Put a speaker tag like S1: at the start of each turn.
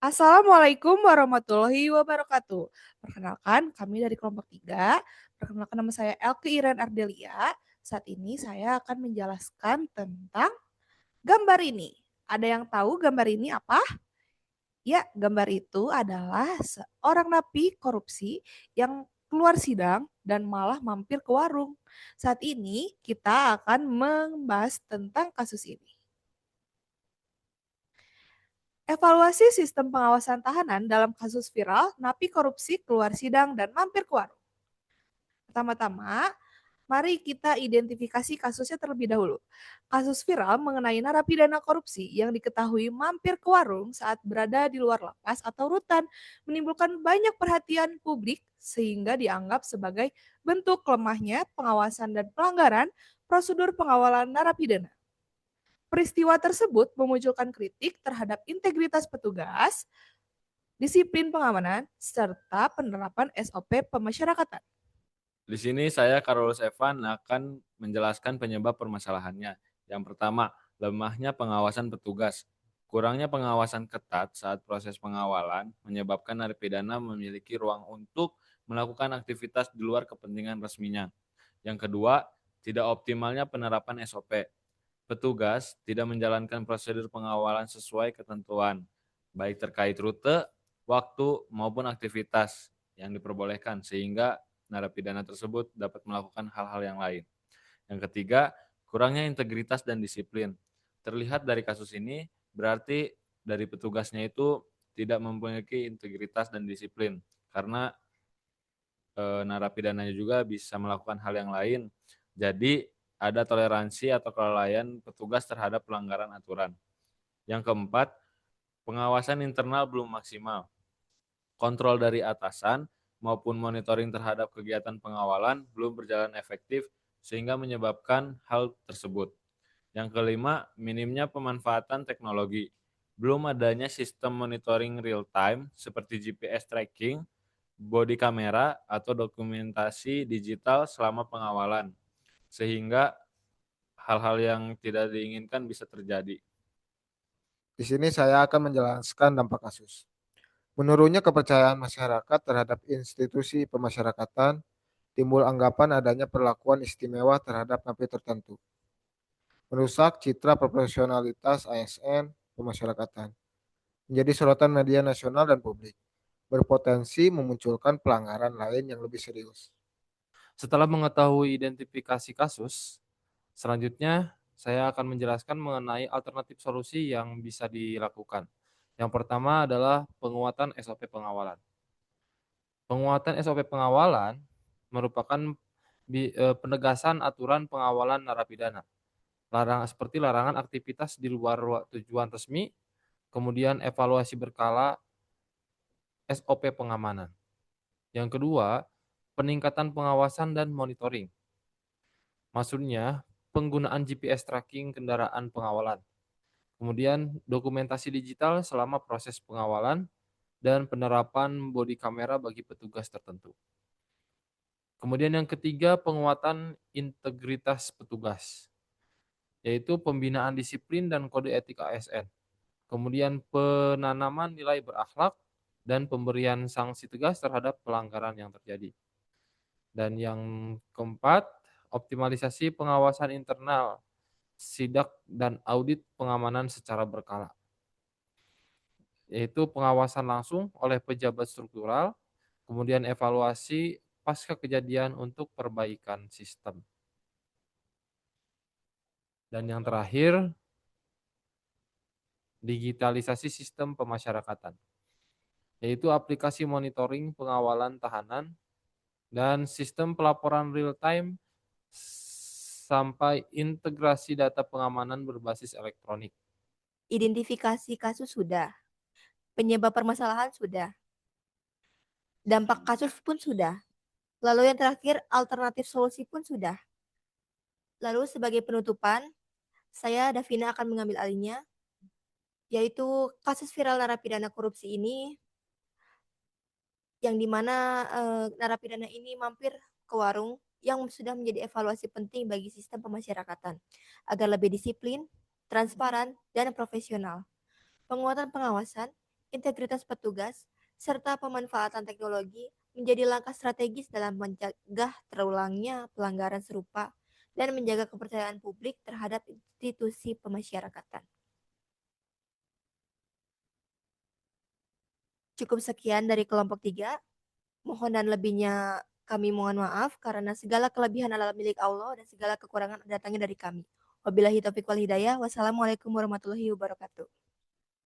S1: Assalamualaikum warahmatullahi wabarakatuh. Perkenalkan, kami dari kelompok 3. Perkenalkan, nama saya Elke Iren Ardelia. Saat ini saya akan menjelaskan tentang gambar ini. Ada yang tahu gambar ini apa? Ya, gambar itu adalah seorang napi korupsi yang keluar sidang dan malah mampir ke warung. Saat ini kita akan membahas tentang kasus ini. Evaluasi sistem pengawasan tahanan dalam kasus viral, napi korupsi keluar sidang dan mampir ke warung. Pertama-tama, mari kita identifikasi kasusnya terlebih dahulu. Kasus viral mengenai narapidana korupsi yang diketahui mampir ke warung saat berada di luar lapas atau rutan menimbulkan banyak perhatian publik sehingga dianggap sebagai bentuk lemahnya pengawasan dan pelanggaran prosedur pengawalan narapidana. Peristiwa tersebut memunculkan kritik terhadap integritas petugas, disiplin pengamanan, serta penerapan SOP pemasyarakatan.
S2: Di sini saya Carlos Evan akan menjelaskan penyebab permasalahannya. Yang pertama, lemahnya pengawasan petugas. Kurangnya pengawasan ketat saat proses pengawalan menyebabkan narapidana memiliki ruang untuk melakukan aktivitas di luar kepentingan resminya. Yang kedua, tidak optimalnya penerapan SOP. Petugas tidak menjalankan prosedur pengawalan sesuai ketentuan, baik terkait rute, waktu, maupun aktivitas yang diperbolehkan, sehingga narapidana tersebut dapat melakukan hal-hal yang lain. Yang ketiga, kurangnya integritas dan disiplin. Terlihat dari kasus ini, berarti dari petugasnya itu tidak memiliki integritas dan disiplin, karena narapidananya juga bisa melakukan hal yang lain. Jadi ada toleransi atau kelalaian petugas terhadap pelanggaran aturan. Yang keempat, pengawasan internal belum maksimal. Kontrol dari atasan maupun monitoring terhadap kegiatan pengawalan belum berjalan efektif sehingga menyebabkan hal tersebut. Yang kelima, minimnya pemanfaatan teknologi. Belum adanya sistem monitoring real time seperti GPS tracking, body kamera, atau dokumentasi digital selama pengawalan, sehingga hal-hal yang tidak diinginkan bisa terjadi.
S3: Di sini saya akan menjelaskan dampak kasus. Menurunnya kepercayaan masyarakat terhadap institusi pemasyarakatan, timbul anggapan adanya perlakuan istimewa terhadap napi tertentu. Merusak citra profesionalitas ASN pemasyarakatan. Menjadi sorotan media nasional dan publik. Berpotensi memunculkan pelanggaran lain yang lebih serius.
S4: Setelah mengetahui identifikasi kasus, selanjutnya saya akan menjelaskan mengenai alternatif solusi yang bisa dilakukan. Yang pertama adalah penguatan SOP pengawalan. Penguatan SOP pengawalan merupakan penegasan aturan pengawalan narapidana. Seperti larangan aktivitas di luar tujuan resmi, kemudian evaluasi berkala SOP pengamanan. Yang kedua, peningkatan pengawasan dan monitoring. Maksudnya, penggunaan GPS tracking kendaraan pengawalan. Kemudian, dokumentasi digital selama proses pengawalan dan penerapan body kamera bagi petugas tertentu. Kemudian yang ketiga, penguatan integritas petugas, yaitu pembinaan disiplin dan kode etik ASN. Kemudian penanaman nilai berakhlak dan pemberian sanksi tegas terhadap pelanggaran yang terjadi. Dan yang keempat, optimalisasi pengawasan internal, sidak dan audit pengamanan secara berkala, yaitu pengawasan langsung oleh pejabat struktural, kemudian evaluasi pasca kejadian untuk perbaikan sistem. Dan yang terakhir, digitalisasi sistem pemasyarakatan, yaitu aplikasi monitoring pengawalan tahanan dan sistem pelaporan real time sampai integrasi data pengamanan berbasis elektronik.
S5: Identifikasi kasus sudah, penyebab permasalahan sudah, dampak kasus pun sudah. Lalu yang terakhir, alternatif solusi pun sudah. Lalu sebagai penutupan, saya Davina akan mengambil alihnya, yaitu kasus viral narapidana korupsi ini, yang dimana narapidana ini mampir ke warung yang sudah menjadi evaluasi penting bagi sistem pemasyarakatan, agar lebih disiplin, transparan, dan profesional. Penguatan pengawasan integritas petugas, serta pemanfaatan teknologi menjadi langkah strategis dalam mencegah terulangnya pelanggaran serupa dan menjaga kepercayaan publik terhadap institusi pemasyarakatan. Cukup sekian dari kelompok 3. Mohon dan lebihnya kami mohon maaf karena segala kelebihan adalah milik Allah dan segala kekurangan datangnya dari kami. Wabillahi taufiq wal hidayah. Wassalamualaikum warahmatullahi wabarakatuh.